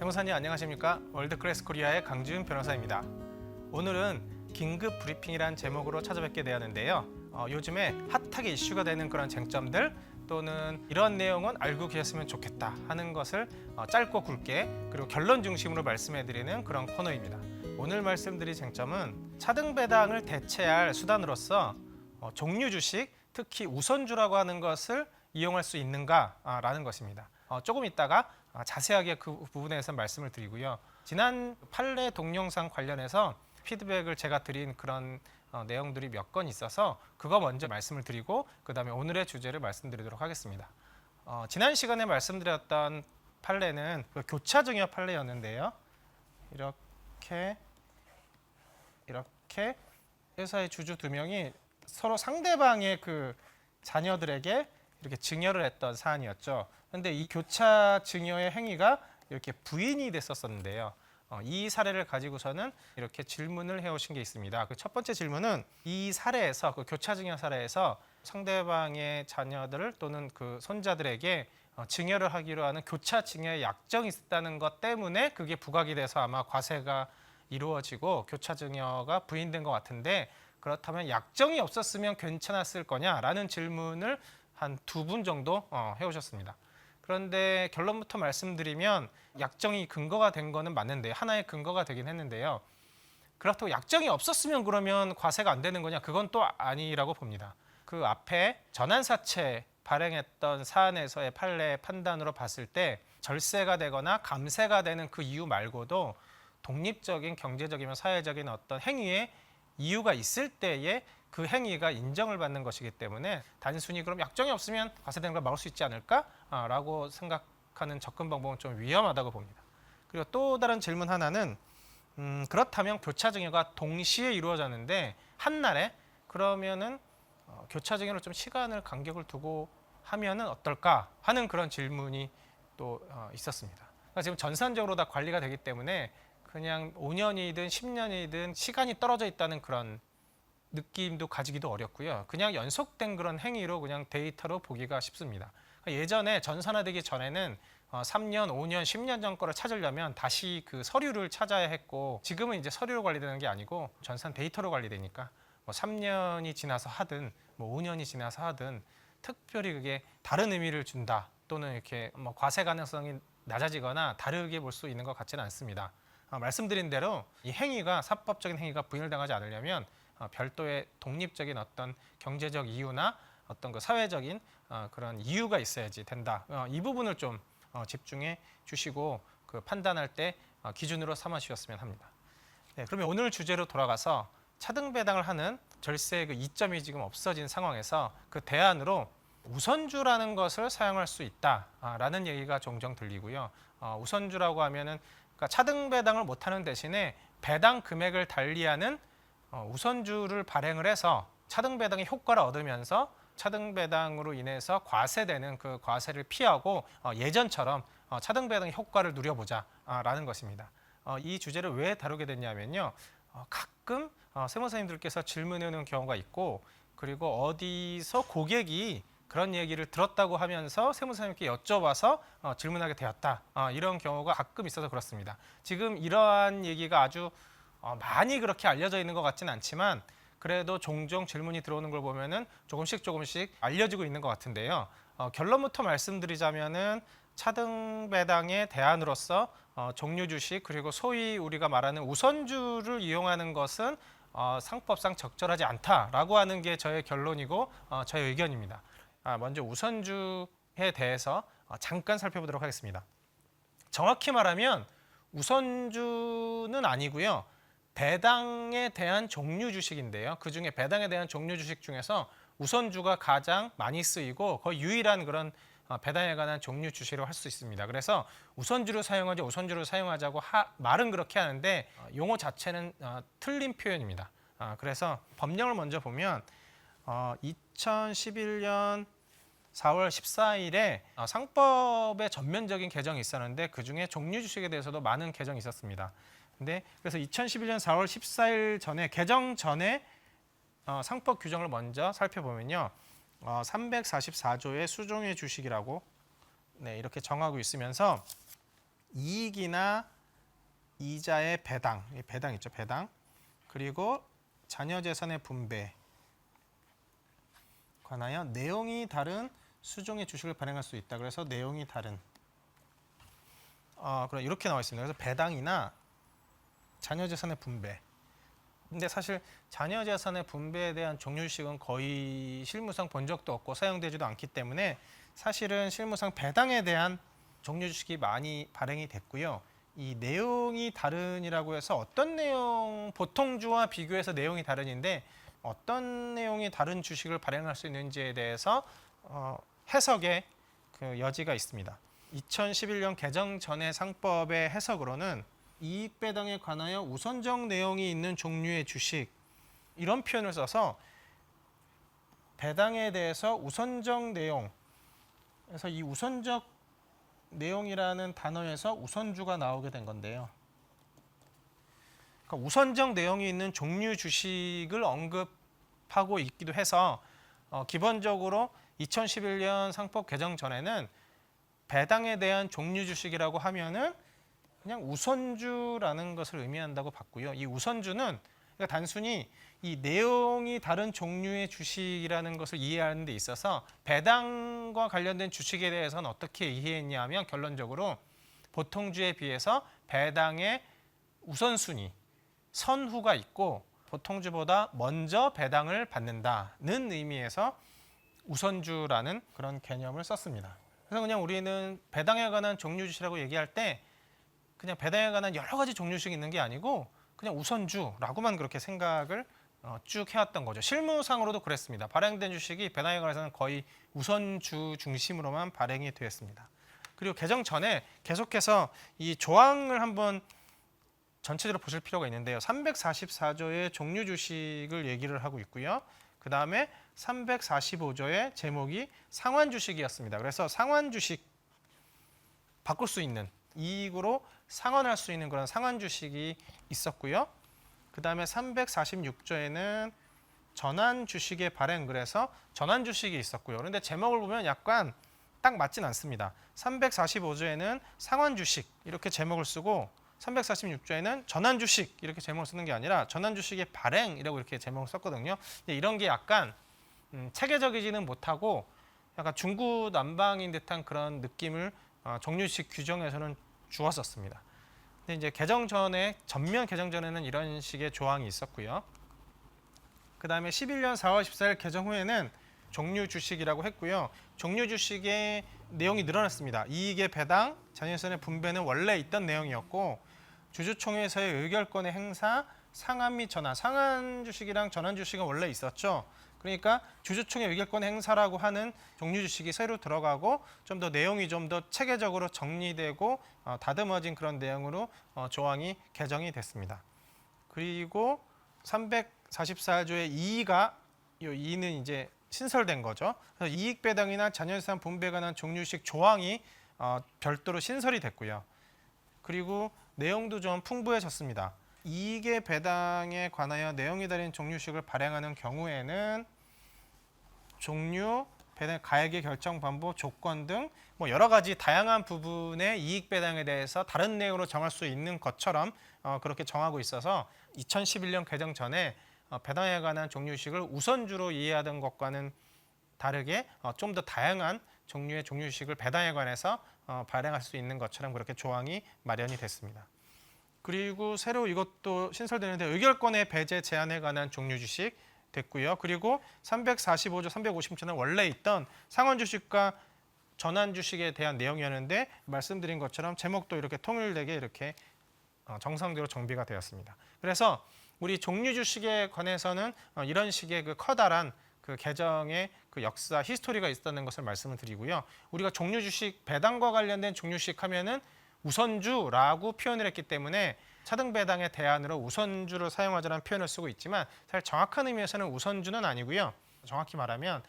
세무사님 안녕하십니까? 월드클래스 코리아의 강지훈 변호사입니다. 오늘은 긴급 브리핑이란 제목으로 찾아뵙게 되었는데요. 요즘에 핫하게 이슈가 되는 그런 쟁점들 또는 이런 내용은 알고 계셨으면 좋겠다 하는 것을 짧고 굵게 그리고 결론 중심으로 말씀해드리는 그런 코너입니다. 오늘 말씀드릴 쟁점은 차등 배당을 대체할 수단으로서 종류 주식, 특히 우선주라고 하는 것을 이용할 수 있는가라는 것입니다. 조금 있다가 자세하게 그 부분에서 말씀을 드리고요. 지난 판례 동영상 관련해서 피드백을 제가 드린 그런 내용들이 몇 건 있어서 그거 먼저 말씀을 드리고 그 다음에 오늘의 주제를 말씀드리도록 하겠습니다. 지난 시간에 말씀드렸던 판례는 그 교차증여 판례였는데요. 이렇게 회사의 주주 두 명이 서로 상대방의 그 자녀들에게 이렇게 증여를 했던 사안이었죠. 그런데 이 교차 증여의 행위가 이렇게 부인이 됐었는데요. 이 사례를 가지고서는 이렇게 질문을 해오신 게 있습니다. 그 첫 번째 질문은 이 사례에서 그 교차 증여 사례에서 상대방의 자녀들 또는 그 손자들에게 증여를 하기로 하는 교차 증여의 약정이 있었다는 것 때문에 그게 부각이 돼서 아마 과세가 이루어지고 교차 증여가 부인된 것 같은데, 그렇다면 약정이 없었으면 괜찮았을 거냐라는 질문을 한 두 분 정도 해오셨습니다. 그런데 결론부터 말씀드리면 약정이 근거가 된 거는 맞는데 하나의 근거가 되긴 했는데요. 그렇다고 약정이 없었으면 그러면 과세가 안 되는 거냐? 그건 또 아니라고 봅니다. 그 앞에 전환사채 발행했던 사안에서의 판례 판단으로 봤을 때 절세가 되거나 감세가 되는 그 이유 말고도 독립적인 경제적이며 사회적인 어떤 행위에 이유가 있을 때에 그 행위가 인정을 받는 것이기 때문에 단순히 그럼 약정이 없으면 과세되는 걸 막을 수 있지 않을까라고 생각하는 접근 방법은 좀 위험하다고 봅니다. 그리고 또 다른 질문 하나는 그렇다면 교차증여가 동시에 이루어졌는데 한날에 그러면은 교차증여로 좀 시간을 간격을 두고 하면은 어떨까 하는 그런 질문이 또 있었습니다. 그러니까 지금 전산적으로 다 관리가 되기 때문에 그냥 5년이든 10년이든 시간이 떨어져 있다는 그런 느낌도 가지기도 어렵고요. 그냥 연속된 그런 행위로 그냥 데이터로 보기가 쉽습니다. 예전에 전산화되기 전에는 3년, 5년, 10년 전 거를 찾으려면 다시 그 서류를 찾아야 했고, 지금은 이제 서류로 관리되는 게 아니고 전산 데이터로 관리되니까 뭐 3년이 지나서 하든 뭐 5년이 지나서 하든 특별히 그게 다른 의미를 준다 또는 이렇게 뭐 과세 가능성이 낮아지거나 다르게 볼 수 있는 것 같지는 않습니다. 말씀드린 대로 이 행위가 사법적인 행위가 부인을 당하지 않으려면 별도의 독립적인 어떤 경제적 이유나 어떤 그 사회적인 그런 이유가 있어야지 된다. 이 부분을 좀 집중해 주시고 그 판단할 때 기준으로 삼아 주셨으면 합니다. 네, 그러면 오늘 주제로 돌아가서 차등 배당을 하는 절세의 그 이점이 지금 없어진 상황에서 그 대안으로 우선주라는 것을 사용할 수 있다라는 얘기가 종종 들리고요. 우선주라고 하면은 그러니까 차등 배당을 못하는 대신에 배당 금액을 달리하는 우선주를 발행을 해서 차등 배당의 효과를 얻으면서 차등 배당으로 인해서 과세되는 그 과세를 피하고 예전처럼 차등 배당의 효과를 누려보자라는 것입니다. 이 주제를 왜 다루게 됐냐면요. 가끔 세무사님들께서 질문해 오는 경우가 있고, 그리고 어디서 고객이 그런 얘기를 들었다고 하면서 세무사님께 여쭤봐서 질문하게 되었다. 이런 경우가 가끔 있어서 그렇습니다. 지금 이러한 얘기가 아주 많이 그렇게 알려져 있는 것 같지는 않지만 그래도 종종 질문이 들어오는 걸 보면은 조금씩 알려지고 있는 것 같은데요. 결론부터 말씀드리자면은 차등 배당의 대안으로서 종류 주식 그리고 소위 우리가 말하는 우선주를 이용하는 것은 상법상 적절하지 않다라고 하는 게 저의 결론이고 저의 의견입니다. 먼저 우선주에 대해서 잠깐 살펴보도록 하겠습니다. 정확히 말하면 우선주는 아니고요. 배당에 대한 종류 주식인데요. 그중에 배당에 대한 종류 주식 중에서 우선주가 가장 많이 쓰이고 거의 유일한 그런 배당에 관한 종류 주식으로 할 수 있습니다. 그래서 우선주를 사용하자고 말은 그렇게 하는데 용어 자체는 틀린 표현입니다. 그래서 법령을 먼저 보면 2011년 4월 14일에 상법의 전면적인 개정이 있었는데 그중에 종류 주식에 대해서도 많은 개정이 있었습니다. 근데 그래서 2011년 4월 14일 전에 개정 전에 상법 규정을 먼저 살펴보면요. 344조의 수종의 주식이라고 이렇게 정하고 있으면서 이익이나 이자의 배당, 배당 있죠, 배당. 그리고 자녀 재산의 분배에 관하여 내용이 다른 수종의 주식을 발행할 수 있다. 그래서 내용이 다른. 그럼 이렇게 나와 있습니다. 그래서 배당이나 자녀 재산의 분배. 근데 사실 자녀 재산의 분배에 대한 종류식은 거의 실무상 본 적도 없고 사용되지도 않기 때문에 사실은 실무상 배당에 대한 종류주식이 많이 발행이 됐고요. 이 내용이 다른이라고 해서 어떤 내용, 보통주와 비교해서 내용이 다른인데 어떤 내용이 다른 주식을 발행할 수 있는지에 대해서 해석의 그 여지가 있습니다. 2011년 개정 전의 상법의 해석으로는 이익 배당에 관하여 우선적 내용이 있는 종류의 주식 이런 표현을 써서 배당에 대해서 우선적 내용 그래서 이 우선적 내용이라는 단어에서 우선주가 나오게 된 건데요. 그러니까 우선적 내용이 있는 종류 주식을 언급하고 있기도 해서 기본적으로 2011년 상법 개정 전에는 배당에 대한 종류 주식이라고 하면은 그냥 우선주라는 것을 의미한다고 봤고요. 이 우선주는 그러니까 단순히 이 내용이 다른 종류의 주식이라는 것을 이해하는 데 있어서 배당과 관련된 주식에 대해서는 어떻게 이해했냐 하면 결론적으로 보통주에 비해서 배당의 우선순위, 선후가 있고 보통주보다 먼저 배당을 받는다는 의미에서 우선주라는 그런 개념을 썼습니다. 그래서 그냥 우리는 배당에 관한 종류 주식이라고 얘기할 때 그냥 배당에 관한 여러 가지 종류식이 있는 게 아니고 그냥 우선주라고만 그렇게 생각을 쭉 해왔던 거죠. 실무상으로도 그랬습니다. 발행된 주식이 배당에 관해서는 거의 우선주 중심으로만 발행이 되었습니다. 그리고 개정 전에 계속해서 이 조항을 한번 전체적으로 보실 필요가 있는데요. 344조의 종류 주식을 얘기를 하고 있고요. 그 다음에 345조의 제목이 상환 주식이었습니다. 그래서 상환 주식 바꿀 수 있는 이익으로 상환할 수 있는 그런 상환 주식이 있었고요. 그 다음에 346조에는 전환 주식의 발행 그래서 전환 주식이 있었고요. 그런데 제목을 보면 약간 딱 맞진 않습니다. 345조에는 상환 주식 이렇게 제목을 쓰고 346조에는 전환 주식 이렇게 제목을 쓰는 게 아니라 전환 주식의 발행이라고 이렇게 제목을 썼거든요. 이런 게 약간 체계적이지는 못하고 약간 중구난방인 듯한 그런 느낌을 종류식 규정에서는 주었었습니다. 근데 이제 개정 전에 전면 개정 전에는 이런 식의 조항이 있었고요. 그 다음에 11년 4월 14일 개정 후에는 종류 주식이라고 했고요. 종류 주식의 내용이 늘어났습니다. 이익의 배당, 자녀재산의 분배는 원래 있던 내용이었고 주주총회에서의 의결권의 행사, 상환 및 전환. 상환 주식이랑 전환 주식은 원래 있었죠. 그러니까 주주총회 의결권 행사라고 하는 종류 주식이 새로 들어가고 좀 더 내용이 좀 더 체계적으로 정리되고 다듬어진 그런 내용으로 조항이 개정이 됐습니다. 그리고 344조의 2가 이 2는 이제 신설된 거죠. 그래서 이익 배당이나 자녀재산 분배에 관한 종류식 조항이 별도로 신설이 됐고요. 그리고 내용도 좀 풍부해졌습니다. 이익의 배당에 관하여 내용이 다른 종류식을 발행하는 경우에는 종류, 배당, 가액의 결정 방법, 조건 등 뭐 여러 가지 다양한 부분의 이익 배당에 대해서 다른 내용으로 정할 수 있는 것처럼 그렇게 정하고 있어서 2011년 개정 전에 배당에 관한 종류식을 우선주로 이해하던 것과는 다르게 좀 더 다양한 종류의 종류식을 배당에 관해서 발행할 수 있는 것처럼 그렇게 조항이 마련이 됐습니다. 그리고 새로 이것도 신설되는데 의결권의 배제 제한에 관한 종류주식 됐고요. 그리고 345조, 350조는 원래 있던 상환주식과 전환주식에 대한 내용이었는데 말씀드린 것처럼 제목도 이렇게 통일되게 이렇게 정상적으로 정비가 되었습니다. 그래서 우리 종류주식에 관해서는 이런 식의 그 커다란 그 개정의 그 역사, 히스토리가 있었다는 것을 말씀을 드리고요. 우리가 종류주식, 배당과 관련된 종류주식 하면은 우선주라고 표현을 했기 때문에 차등 배당의 대안으로 우선주를 사용하자는 표현을 쓰고 있지만 사실 정확한 의미에서는 우선주는 아니고요. 정확히 말하면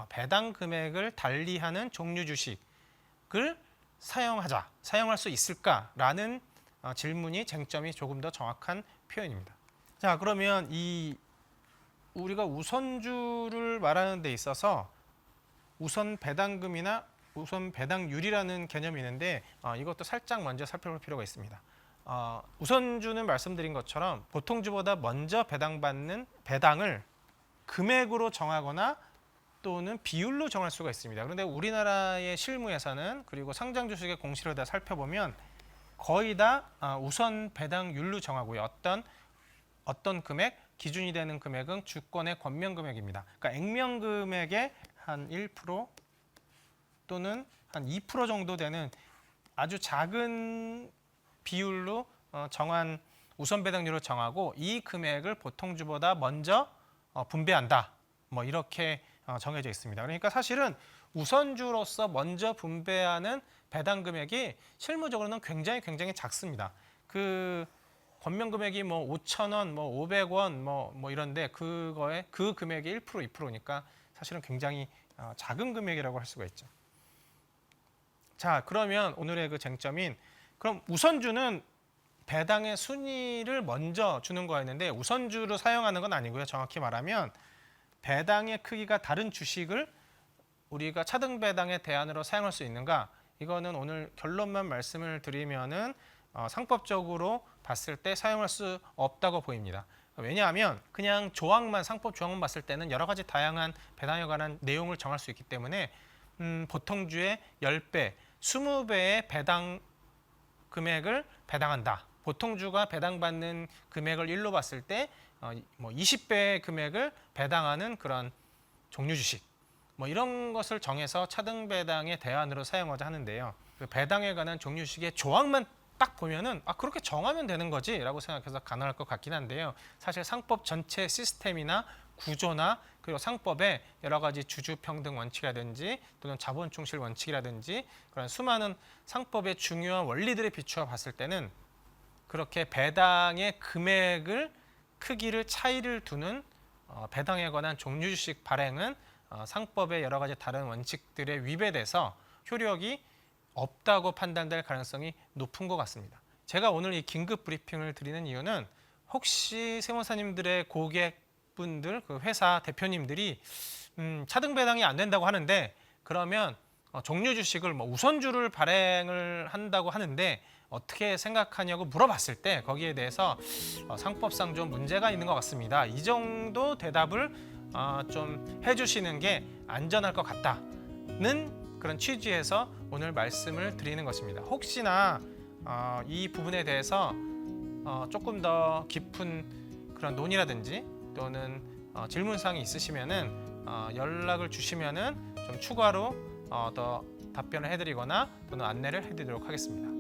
배당 금액을 달리하는 종류 주식을 사용할 수 있을까라는 질문이 쟁점이 조금 더 정확한 표현입니다. 자, 그러면 이 우리가 우선주를 말하는 데 있어서 우선 배당금이나 우선 배당률이라는 개념이 있는데 이것도 살짝 먼저 살펴볼 필요가 있습니다. 우선주는 말씀드린 것처럼 보통주보다 먼저 배당받는 배당을 금액으로 정하거나 또는 비율로 정할 수가 있습니다. 그런데 우리나라의 실무에서는 그리고 상장 주식의 공시를 다 살펴보면 거의 다 우선 배당률로 정하고요. 어떤 금액, 기준이 되는 금액은 주권의 권면 금액입니다. 그러니까 액면 금액의 한 1% 또는 한 2% 정도 되는 아주 작은 비율로 정한 우선 배당률을 정하고 이 금액을 보통주보다 먼저 분배한다. 뭐 이렇게 정해져 있습니다. 그러니까 사실은 우선주로서 먼저 분배하는 배당 금액이 실무적으로는 굉장히 작습니다. 그 권면 금액이 뭐 5,000원, 뭐 500원, 뭐 이런데 그거에 그 금액이 1%, 2%니까 사실은 굉장히 작은 금액이라고 할 수가 있죠. 자, 그러면 오늘의 그 쟁점인 그럼 우선주는 배당의 순위를 먼저 주는 거였는데 우선주로 사용하는 건 아니고요. 정확히 말하면 배당의 크기가 다른 주식을 우리가 차등 배당의 대안으로 사용할 수 있는가? 이거는 오늘 결론만 말씀을 드리면은 상법적으로 봤을 때 사용할 수 없다고 보입니다. 왜냐하면 그냥 조항만 상법 조항만 봤을 때는 여러 가지 다양한 배당에 관한 내용을 정할 수 있기 때문에 보통주의 10배, 20배의 배당 금액을 배당한다. 보통주가 배당받는 금액을 1로 봤을 때 뭐 20배의 금액을 배당하는 그런 종류 주식 뭐 이런 것을 정해서 차등 배당의 대안으로 사용하자 하는데요. 그 배당에 관한 종류 주식의 조항만 딱 보면은 그렇게 정하면 되는 거지라고 생각해서 가능할 것 같긴 한데요. 사실 상법 전체 시스템이나 구조나 그리고 상법의 여러 가지 주주평등 원칙이라든지 또는 자본 충실 원칙이라든지 그런 수많은 상법의 중요한 원리들에 비추어 봤을 때는 그렇게 배당의 금액을 크기를 차이를 두는 배당에 관한 종류 주식 발행은 상법의 여러 가지 다른 원칙들에 위배돼서 효력이 없다고 판단될 가능성이 높은 것 같습니다. 제가 오늘 이 긴급 브리핑을 드리는 이유는 혹시 세무사님들의 고객분들, 그 회사 대표님들이 차등 배당이 안 된다고 하는데 그러면 종류 주식을 뭐 우선주를 발행을 한다고 하는데 어떻게 생각하냐고 물어봤을 때 거기에 대해서 상법상 좀 문제가 있는 것 같습니다. 이 정도 대답을 좀 해주시는 게 안전할 것 같다는 그런 취지에서 오늘 말씀을 드리는 것입니다. 혹시나 이 부분에 대해서 조금 더 깊은 그런 논의라든지 또는 질문사항이 있으시면은 연락을 주시면은 좀 추가로 더 답변을 해드리거나 또는 안내를 해드리도록 하겠습니다.